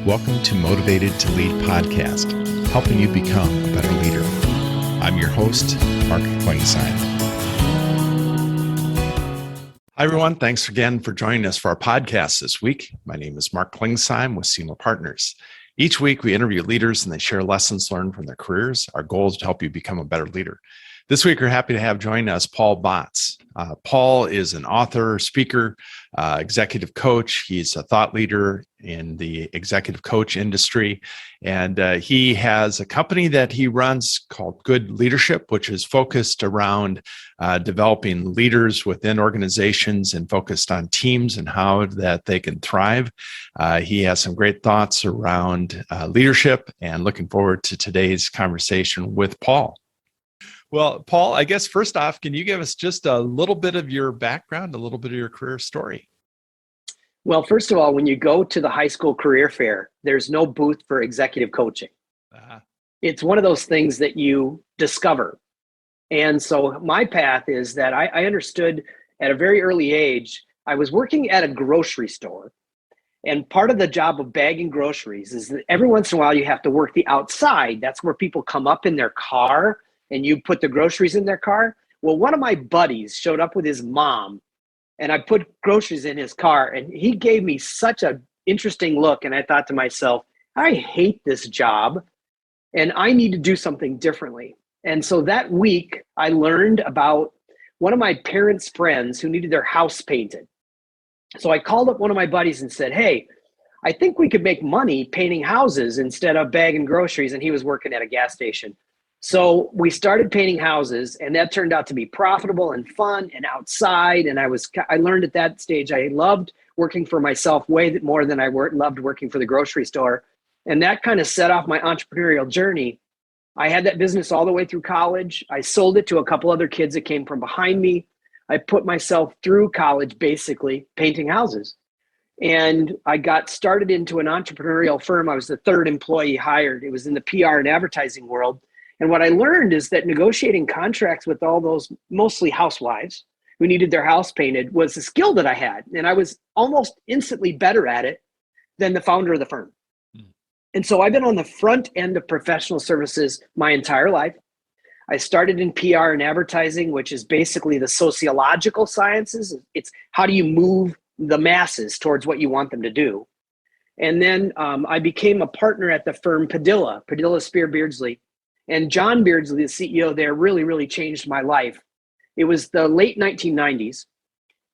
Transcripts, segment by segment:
Welcome to Motivated to Lead podcast, helping you become a better leader. I'm your host, Mark Klingsheim. Hi, everyone. Thanks again for joining us for our podcast this week. My name is Mark Klingsheim with Seymour Partners. Each week, we interview leaders and they share lessons learned from their careers. Our goal is to help you become a better leader. This week, we're happy to have join us Paul Batz. Paul is an author, speaker, executive coach. He's a thought leader in the executive coach industry. And he has a company that he runs called Good Leadership, which is focused around developing leaders within organizations and focused on teams and how that they can thrive. He has some great thoughts around leadership, and looking forward to today's conversation with Paul. Well, Paul, I guess first off, can you give us just a little bit of your background, a little bit of your career story? Well, first of all, when you go to the high school career fair, there's no booth for executive coaching. It's one of those things that you discover. And so my path is that I understood at a very early age, I was working at a grocery store. And part of the job of bagging groceries is that every once in a while you have to work the outside. That's where people come up in their car and you put the groceries in their car. Well, one of my buddies showed up with his mom and I put groceries in his car and he gave me such an interesting look. And I thought to myself, I hate this job and I need to do something differently. And so that week I learned about one of my parents' friends who needed their house painted. So I called up one of my buddies and said, hey, I think we could make money painting houses instead of bagging groceries. And he was working at a gas station. So we started painting houses, and that turned out to be profitable and fun and outside. And I learned at that stage, I loved working for myself way more than I loved working for the grocery store. And that kind of set off my entrepreneurial journey. I had that business all the way through college. I sold it to a couple other kids that came from behind me. I put myself through college, basically painting houses. And I got started into an entrepreneurial firm. I was the third employee hired. It was in the PR and advertising world. And what I learned is that negotiating contracts with all those mostly housewives who needed their house painted was a skill that I had. And I was almost instantly better at it than the founder of the firm. And so I've been on the front end of professional services my entire life. I started in PR and advertising, which is basically the sociological sciences. It's how do you move the masses towards what you want them to do. And then I became a partner at the firm Padilla Spear Beardsley. And John Beardsley, the CEO there, really, really changed my life. It was the late 1990s,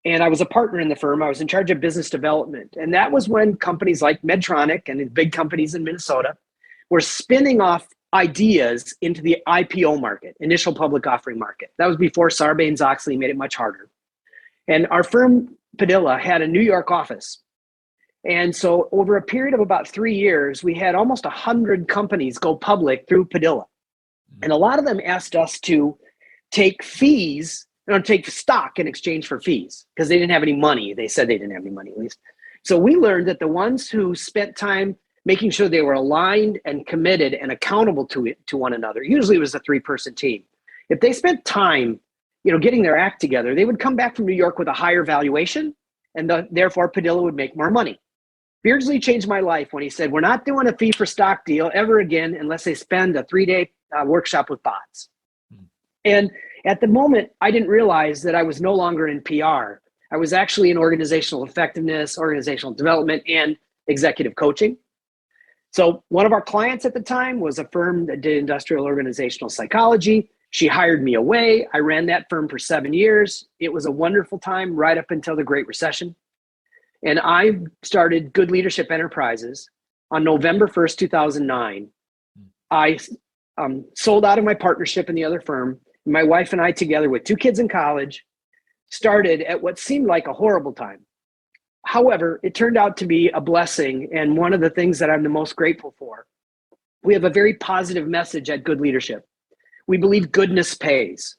and I was a partner in the firm. I was in charge of business development. And that was when companies like Medtronic and big companies in Minnesota were spinning off ideas into the IPO market, initial public offering market. That was before Sarbanes-Oxley made it much harder. And our firm, Padilla, had a New York office. And so over a period of about 3 years, we had almost 100 companies go public through Padilla. And a lot of them asked us to take fees, take stock in exchange for fees because they didn't have any money. They said they didn't have any money, at least. So we learned that the ones who spent time making sure they were aligned and committed and accountable to one another, usually it was a 3-person team. If they spent time, getting their act together, they would come back from New York with a higher valuation, and therefore Padilla would make more money. Beardsley changed my life when he said, we're not doing a fee for stock deal ever again unless they spend a 3-day workshop with Batz. And at the moment, I didn't realize that I was no longer in PR. I was actually in organizational effectiveness, organizational development, and executive coaching. So one of our clients at the time was a firm that did industrial organizational psychology. She hired me away. I ran that firm for 7 years. It was a wonderful time right up until the Great Recession. And I started Good Leadership Enterprises on November 1st, 2009. I sold out of my partnership in the other firm. My wife and I, together with 2 kids in college, started at what seemed like a horrible time. However, it turned out to be a blessing and one of the things that I'm the most grateful for. We have a very positive message at Good Leadership. We believe goodness pays.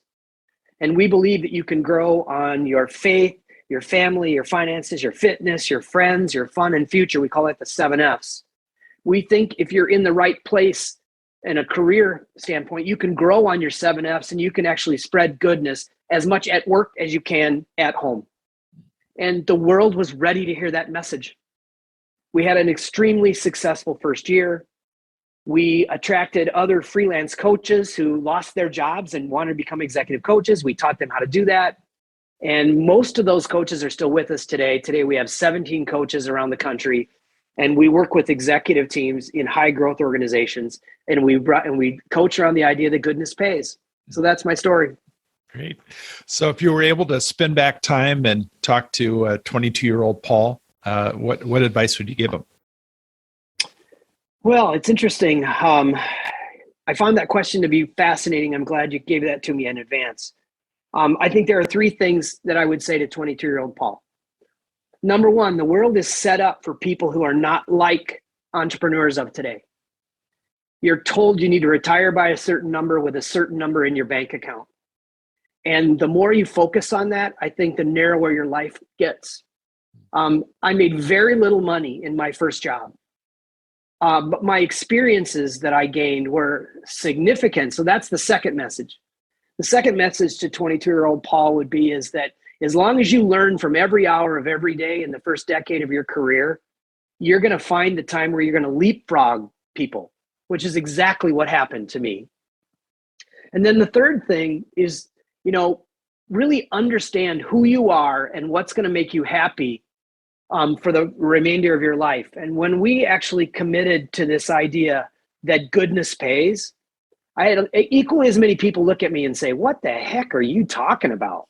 And we believe that you can grow on your faith, your family, your finances, your fitness, your friends, your fun and future. We call it the 7 F's. We think if you're in the right place in a career standpoint, you can grow on your 7 F's and you can actually spread goodness as much at work as you can at home. And the world was ready to hear that message. We had an extremely successful first year. We attracted other freelance coaches who lost their jobs and wanted to become executive coaches. We taught them how to do that. And most of those coaches are still with us today. Today, we have 17 coaches around the country, and we work with executive teams in high growth organizations. And we coach around the idea that goodness pays. So that's my story. Great. So if you were able to spin back time and talk to a 22-year-old Paul, what advice would you give him? Well, it's interesting. I found that question to be fascinating. I'm glad you gave that to me in advance. I think there are three things that I would say to 22-year-old Paul. Number one, the world is set up for people who are not like entrepreneurs of today. You're told you need to retire by a certain number with a certain number in your bank account. And the more you focus on that, I think the narrower your life gets. I made very little money in my first job. But my experiences that I gained were significant. So that's the second message. The second message to 22-year-old Paul would be is that as long as you learn from every hour of every day in the first decade of your career, you're going to find the time where you're going to leapfrog people, which is exactly what happened to me. And then the third thing is, really understand who you are and what's going to make you happy for the remainder of your life. And when we actually committed to this idea that goodness pays, I had equally as many people look at me and say, "What the heck are you talking about?"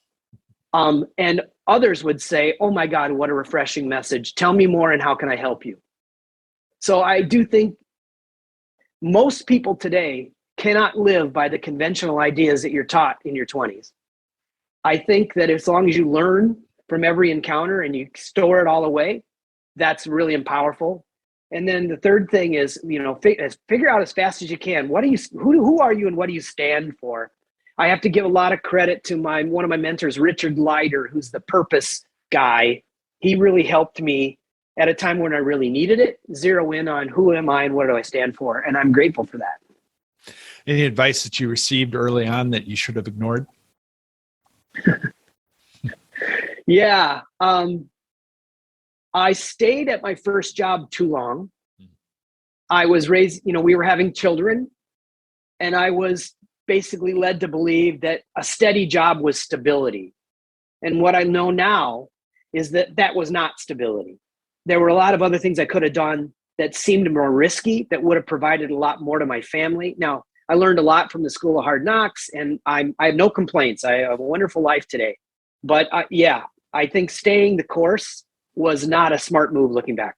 And others would say, "Oh my God, what a refreshing message. Tell me more and how can I help you?" So I do think most people today cannot live by the conventional ideas that you're taught in your 20s. I think that as long as you learn from every encounter and you store it all away, that's really powerful. And then the third thing is, figure out as fast as you can, who are you and what do you stand for? I have to give a lot of credit to one of my mentors, Richard Leiter, who's the purpose guy. He really helped me at a time when I really needed it, zero in on who am I and what do I stand for? And I'm grateful for that. Any advice that you received early on that you should have ignored? Yeah. I stayed at my first job too long. I was raised, we were having children, and I was basically led to believe that a steady job was stability. And what I know now is that that was not stability. There were a lot of other things I could have done that seemed more risky, that would have provided a lot more to my family. Now, I learned a lot from the School of Hard Knocks, and I have no complaints. I have a wonderful life today. But I think staying the course was not a smart move looking back.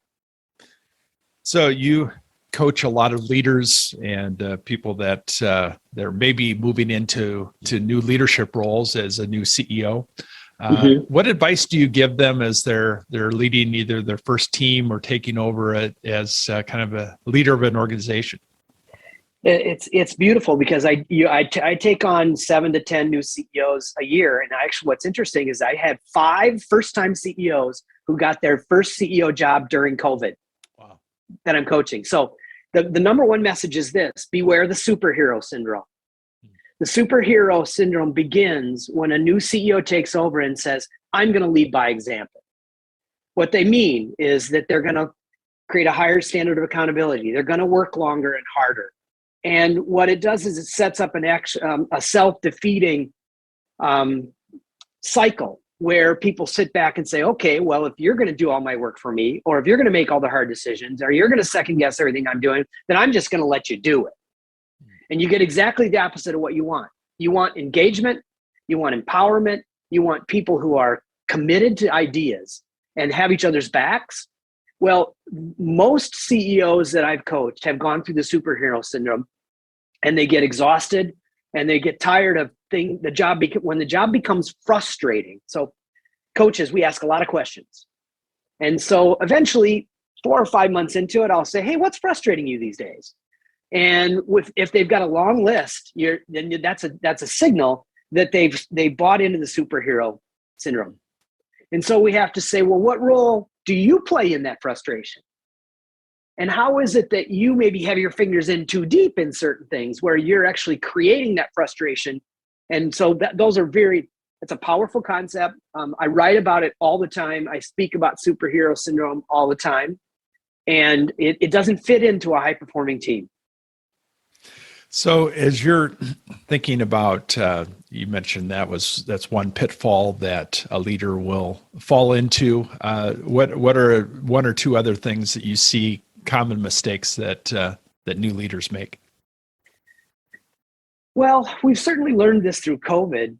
So you coach a lot of leaders and people that they're maybe moving into new leadership roles as a new CEO. What advice do you give them as they're leading either their first team or taking over as kind of a leader of an organization? It's beautiful because I take on 7 to 10 new CEOs a year, and actually, what's interesting is I had 5 first-time CEOs who got their first CEO job during COVID. Wow. That I'm coaching. So the number one message is this: beware the superhero syndrome. The superhero syndrome begins when a new CEO takes over and says, "I'm going to lead by example." What they mean is that they're going to create a higher standard of accountability. They're going to work longer and harder. And what it does is it sets up a self-defeating cycle where people sit back and say, okay, well, if you're going to do all my work for me, or if you're going to make all the hard decisions, or you're going to second guess everything I'm doing, then I'm just going to let you do it. And you get exactly the opposite of what you want. You want engagement, you want empowerment, you want people who are committed to ideas and have each other's backs. Well, most CEOs that I've coached have gone through the superhero syndrome, and they get exhausted and they get tired of when the job becomes frustrating. So coaches, we ask a lot of questions. And so eventually 4 or 5 months into it, I'll say, hey, what's frustrating you these days? And if they've got a long list, then that's a signal that they've bought into the superhero syndrome. And so we have to say, well, what role do you play in that frustration? And how is it that you maybe have your fingers in too deep in certain things where you're actually creating that frustration? And so it's a powerful concept. I write about it all the time. I speak about superhero syndrome all the time. and it doesn't fit into a high-performing team. So as you're thinking about, you mentioned that's one pitfall that a leader will fall into. What are one or two other things that you see common mistakes that new leaders make? Well, we've certainly learned this through COVID,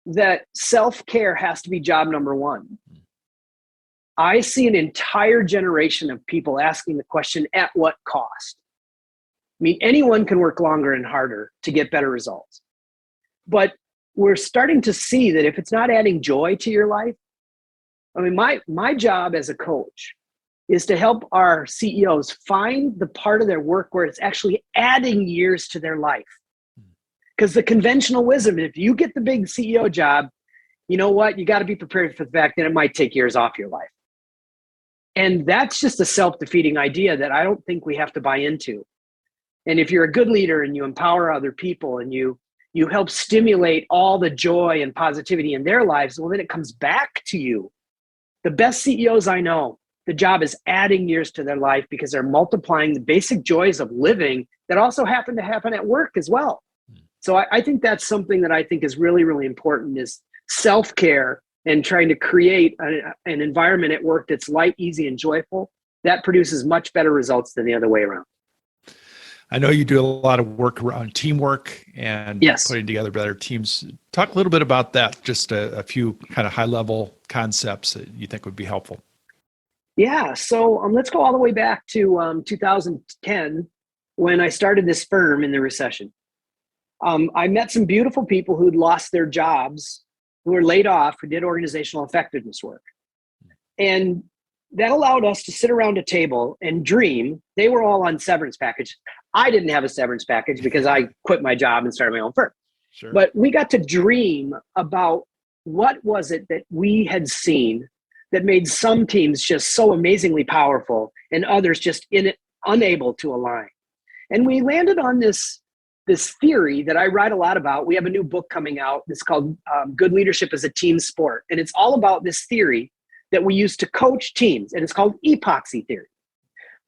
that self-care has to be job number one. I see an entire generation of people asking the question, at what cost? I mean, anyone can work longer and harder to get better results. But we're starting to see that if it's not adding joy to your life, I mean, my job as a coach is to help our CEOs find the part of their work where it's actually adding years to their life. Because the conventional wisdom, if you get the big CEO job, you know what? You got to be prepared for the fact that it might take years off your life. And that's just a self-defeating idea that I don't think we have to buy into. And if you're a good leader and you empower other people and you help stimulate all the joy and positivity in their lives, well, then it comes back to you. The best CEOs I know, the job is adding years to their life because they're multiplying the basic joys of living that also happen to happen at work as well. So I think that's something that I think is really, really important, is self-care and trying to create an environment at work that's light, easy, and joyful. That produces much better results than the other way around. I know you do a lot of work around teamwork and putting together better teams. Talk a little bit about that, just a few kind of high-level concepts that you think would be helpful. Yeah, so let's go all the way back to 2010 when I started this firm in the recession. I met some beautiful people who'd lost their jobs, who were laid off, who did organizational effectiveness work. And that allowed us to sit around a table and dream. They were all on severance package. I didn't have a severance package because I quit my job and started my own firm. Sure. But we got to dream about what was it that we had seen that made some teams just so amazingly powerful and others just unable to align. And we landed on this theory that I write a lot about. We have a new book coming out. It's called Good Leadership as a Team Sport. And it's all about this theory that we use to coach teams. And it's called epoxy theory.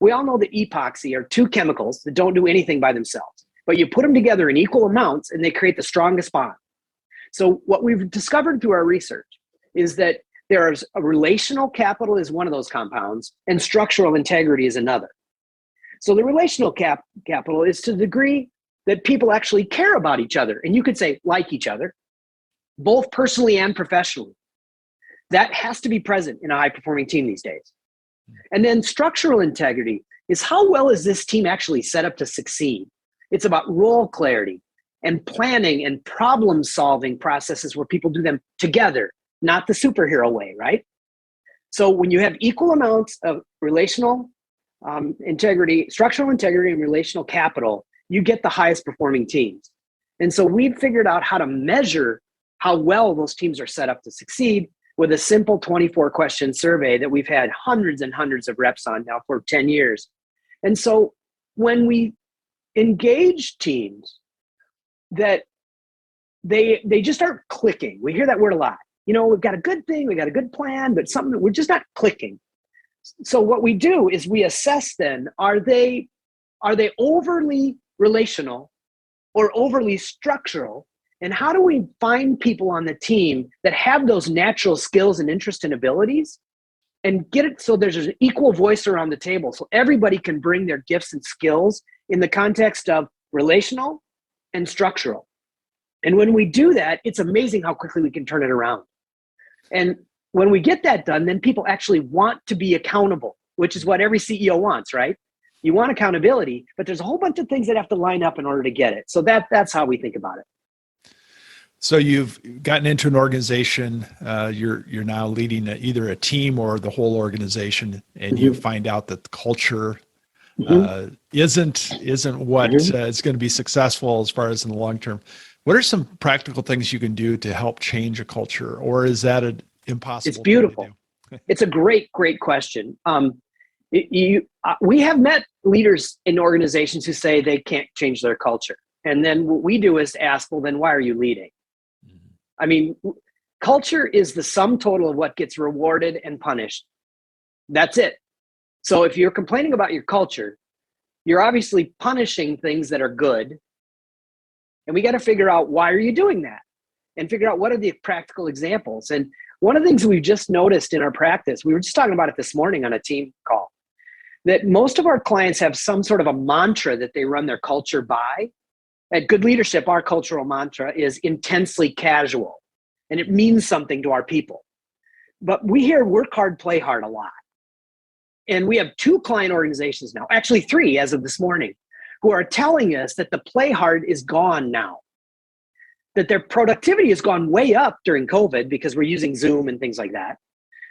We all know that epoxy are two chemicals that don't do anything by themselves, but you put them together in equal amounts and they create the strongest bond. So what we've discovered through our research is that there's a relational capital is one of those compounds and structural integrity is another. So the relational capital is to the degree that people actually care about each other. And you could say like each other, both personally and professionally. That has to be present in a high-performing team these days. And then structural integrity is how well is this team actually set up to succeed? It's about role clarity and planning and problem-solving processes where people do them together, not the superhero way, right? So when you have equal amounts of relational integrity, structural integrity, and relational capital, you get the highest performing teams. And so we've figured out how to measure how well those teams are set up to succeed with a simple 24-question survey that we've had hundreds and hundreds of reps on now for 10 years. And so when we engage teams that they just aren't clicking, we hear that word a lot. You know, we've got a good thing, we got a good plan, but something, we're just not clicking. So what we do is we assess then, are they overly relational or overly structural? And how do we find people on the team that have those natural skills and interest and abilities and get it so there's an equal voice around the table so everybody can bring their gifts and skills in the context of relational and structural. And when we do that, it's amazing how quickly we can turn it around. And when we get that done, then people actually want to be accountable, which is what every CEO wants, right? You want accountability, but there's a whole bunch of things that have to line up in order to get it. So that's how we think about it. So you've gotten into an organization, you're now leading either a team or the whole organization, and you find out that the culture isn't what is going to be successful as far as in the long term. What are some practical things you can do to help change a culture, or is that an impossible? It's beautiful. It's a great question. We have met leaders in organizations who say they can't change their culture. And then what we do is ask, well, then why are you leading? I mean, culture is the sum total of what gets rewarded and punished. That's it. So if you're complaining about your culture, you're obviously punishing things that are good. And we got to figure out, why are you doing that? And figure out what are the practical examples. And one of the things we've just noticed in our practice, we were just talking about it this morning on a team call, that most of our clients have some sort of a mantra that they run their culture by. At Good Leadership, our cultural mantra is intensely casual, and it means something to our people. But we hear work hard, play hard a lot. And we have 2 client organizations now, actually 3 as of this morning, who are telling us that the play hard is gone now, that their productivity has gone way up during COVID because we're using Zoom and things like that.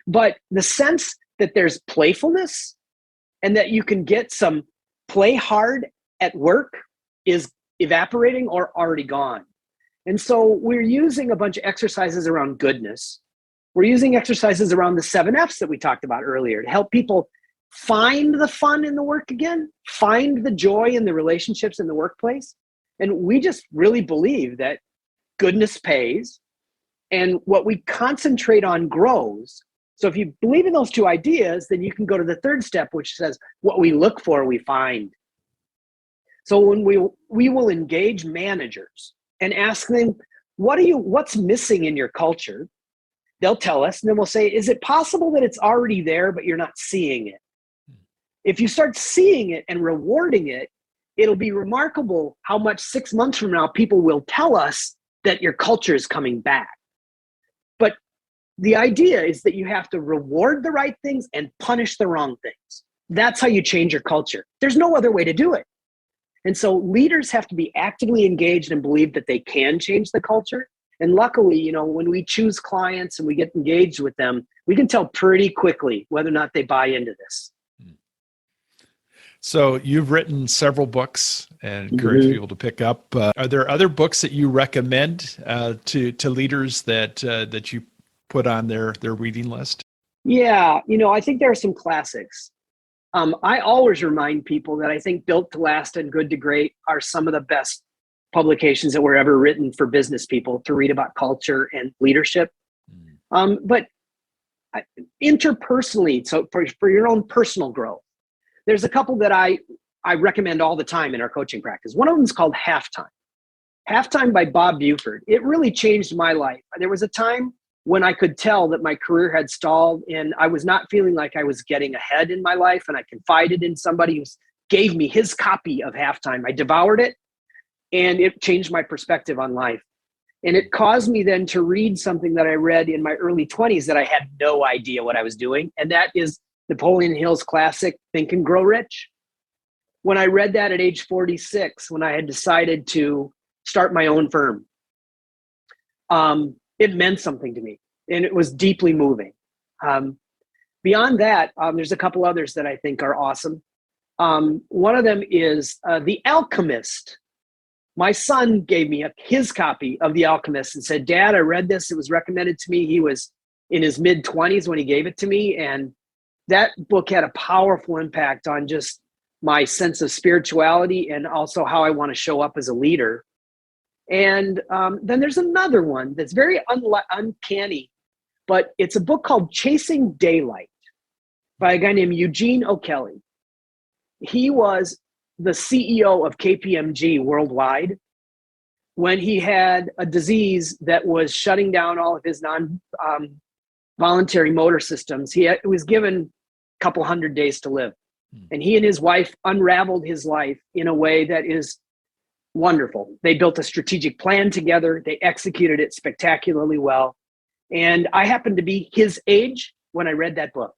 But the sense that there's playfulness and that you can get some play hard at work is evaporating or already gone. And so we're using a bunch of exercises around goodness. We're using exercises around the 7 F's that we talked about earlier to help people find the fun in the work again, find the joy in the relationships in the workplace. And we just really believe that goodness pays, and what we concentrate on grows. So if you believe in those 2 ideas, then you can go to the 3rd step, which says what we look for, we find. So when we will engage managers and ask them, what's missing in your culture? They'll tell us, and then we'll say, is it possible that it's already there, but you're not seeing it? If you start seeing it and rewarding it, it'll be remarkable how much 6 months from now, people will tell us that your culture is coming back. But the idea is that you have to reward the right things and punish the wrong things. That's how you change your culture. There's no other way to do it. And so leaders have to be actively engaged and believe that they can change the culture. And luckily, when we choose clients and we get engaged with them, we can tell pretty quickly whether or not they buy into this. So you've written several books and encourage people to pick up. Are there other books that you recommend to leaders that you put on their reading list? Yeah, I think there are some classics. I always remind people that I think Built to Last and Good to Great are some of the best publications that were ever written for business people to read about culture and leadership. But interpersonally, so for your own personal growth, there's a couple that I recommend all the time in our coaching practice. One of them is called Halftime. Halftime by Bob Buford. It really changed my life. There was a time when I could tell that my career had stalled and I was not feeling like I was getting ahead in my life, and I confided in somebody who gave me his copy of Halftime. I devoured it, and it changed my perspective on life. And it caused me then to read something that I read in my early 20s that I had no idea what I was doing, and that is Napoleon Hill's classic, Think and Grow Rich. When I read that at age 46, when I had decided to start my own firm, it meant something to me, and it was deeply moving. Beyond that, there's a couple others that I think are awesome. One of them is The Alchemist. My son gave me his copy of The Alchemist and said, Dad, I read this. It was recommended to me. He was in his mid-20s when he gave it to me, and that book had a powerful impact on just my sense of spirituality and also how I want to show up as a leader. And then there's another one that's very uncanny, but it's a book called Chasing Daylight by a guy named Eugene O'Kelly. He was the CEO of KPMG worldwide when he had a disease that was shutting down all of his voluntary motor systems. He was given a couple 100 days to live. And he and his wife unraveled his life in a way that is wonderful. They built a strategic plan together. They executed it spectacularly well. And I happened to be his age when I read that book.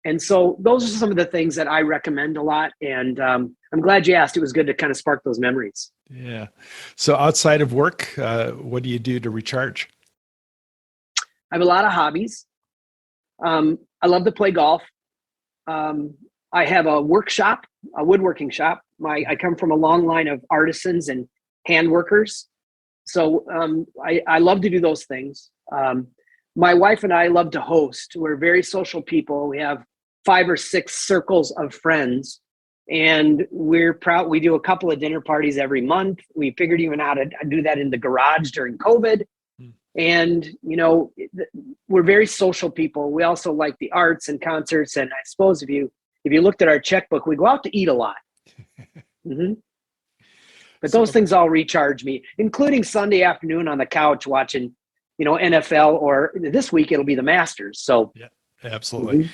And so those are some of the things that I recommend a lot. And I'm glad you asked. It was good to kind of spark those memories. Yeah. So outside of work, what do you do to recharge? I have a lot of hobbies. I love to play golf. I have a workshop, a woodworking shop. I come from a long line of artisans and hand workers. So I love to do those things. My wife and I love to host. We're very social people. We have 5 or 6 circles of friends, and we're proud. We do a couple of dinner parties every month. We figured even out how to do that in the garage during COVID. And, we're very social people. We also like the arts and concerts. And I suppose if you if you looked at our checkbook, we go out to eat a lot. Mm-hmm. But those things all recharge me, including Sunday afternoon on the couch watching, NFL, or this week it'll be the Masters. So yeah, absolutely. Mm-hmm.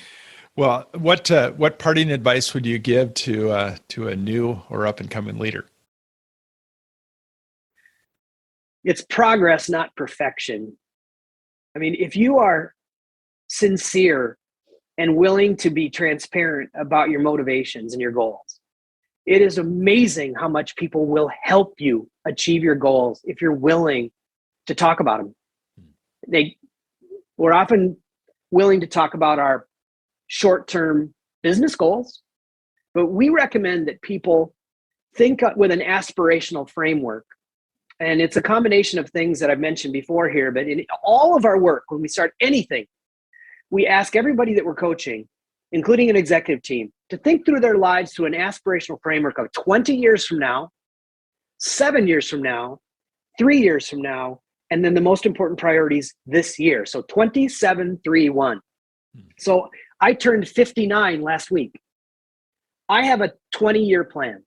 Well, what parting advice would you give to a new or up and coming leader? It's progress, not perfection. I mean, if you are sincere and willing to be transparent about your motivations and your goals, it is amazing how much people will help you achieve your goals if you're willing to talk about them. We're often willing to talk about our short-term business goals, but we recommend that people think with an aspirational framework. And it's a combination of things that I've mentioned before here, but in all of our work, when we start anything, we ask everybody that we're coaching, including an executive team, to think through their lives through an aspirational framework of 20 years from now, 7 years from now, 3 years from now, and then the most important priorities this year. So 27, 3, 1. So I turned 59 last week. I have a 20-year plan.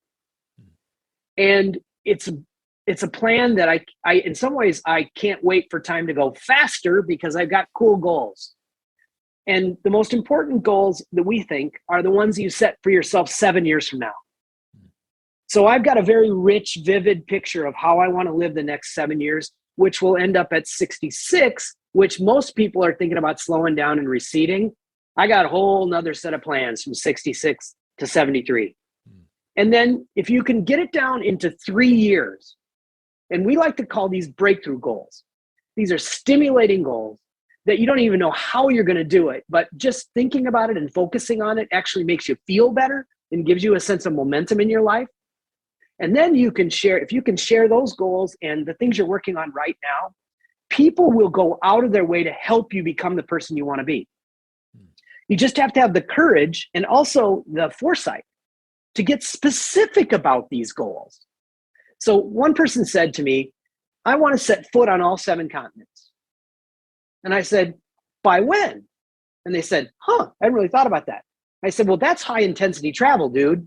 And it's a plan that I in some ways, I can't wait for time to go faster because I've got cool goals. And the most important goals that we think are the ones that you set for yourself 7 years from now. So I've got a very rich, vivid picture of how I want to live the next 7 years, which will end up at 66, which most people are thinking about slowing down and receding. I got a whole nother set of plans from 66 to 73. And then if you can get it down into 3 years, and we like to call these breakthrough goals. These are stimulating goals that you don't even know how you're going to do it, but just thinking about it and focusing on it actually makes you feel better and gives you a sense of momentum in your life. And then you can share, if you can share those goals and the things you're working on right now, people will go out of their way to help you become the person you want to be. You just have to have the courage and also the foresight to get specific about these goals. So one person said to me, I want to set foot on all 7 continents. And I said, by when? And they said, I hadn't really thought about that. I said, well, that's high intensity travel, dude.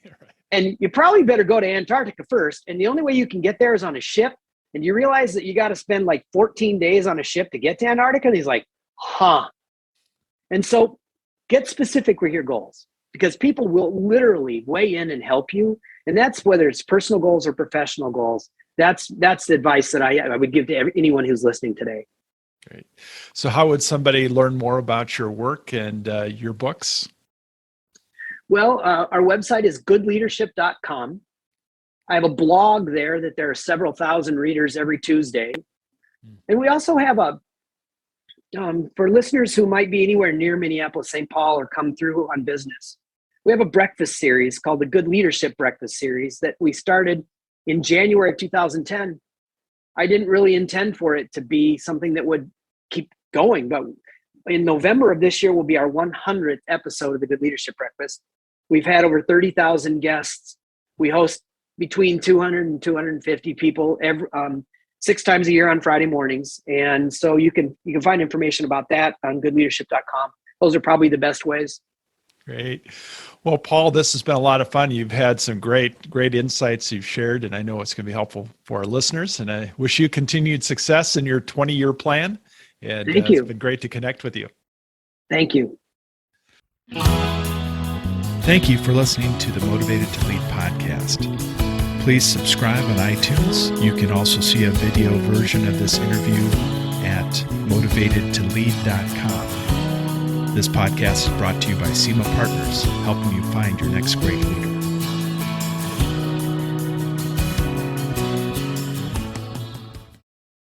Right. And you probably better go to Antarctica first. And the only way you can get there is on a ship. And you realize that you got to spend like 14 days on a ship to get to Antarctica? And he's like, And so get specific with your goals, because people will literally weigh in and help you. And that's whether it's personal goals or professional goals. That's the advice that I would give to anyone who's listening today. Great. So how would somebody learn more about your work and your books? Well, our website is goodleadership.com. I have a blog there that there are several thousand readers every Tuesday. And we also have for listeners who might be anywhere near Minneapolis, St. Paul, or come through on business, we have a breakfast series called the Good Leadership Breakfast Series that we started in January of 2010. I didn't really intend for it to be something that would keep going, but in November of this year will be our 100th episode of the Good Leadership Breakfast. We've had over 30,000 guests. We host between 200 and 250 people 6 times a year on Friday mornings. And so you can find information about that on goodleadership.com. Those are probably the best ways. Great. Well, Paul, this has been a lot of fun. You've had some great insights you've shared, and I know it's going to be helpful for our listeners. And I wish you continued success in your 20-year plan. And Thank you. It's been great to connect with you. Thank you. Thank you for listening to the Motivated to Lead podcast. Please subscribe on iTunes. You can also see a video version of this interview at motivatedtolead.com. This podcast is brought to you by SEMA Partners, helping you find your next great leader.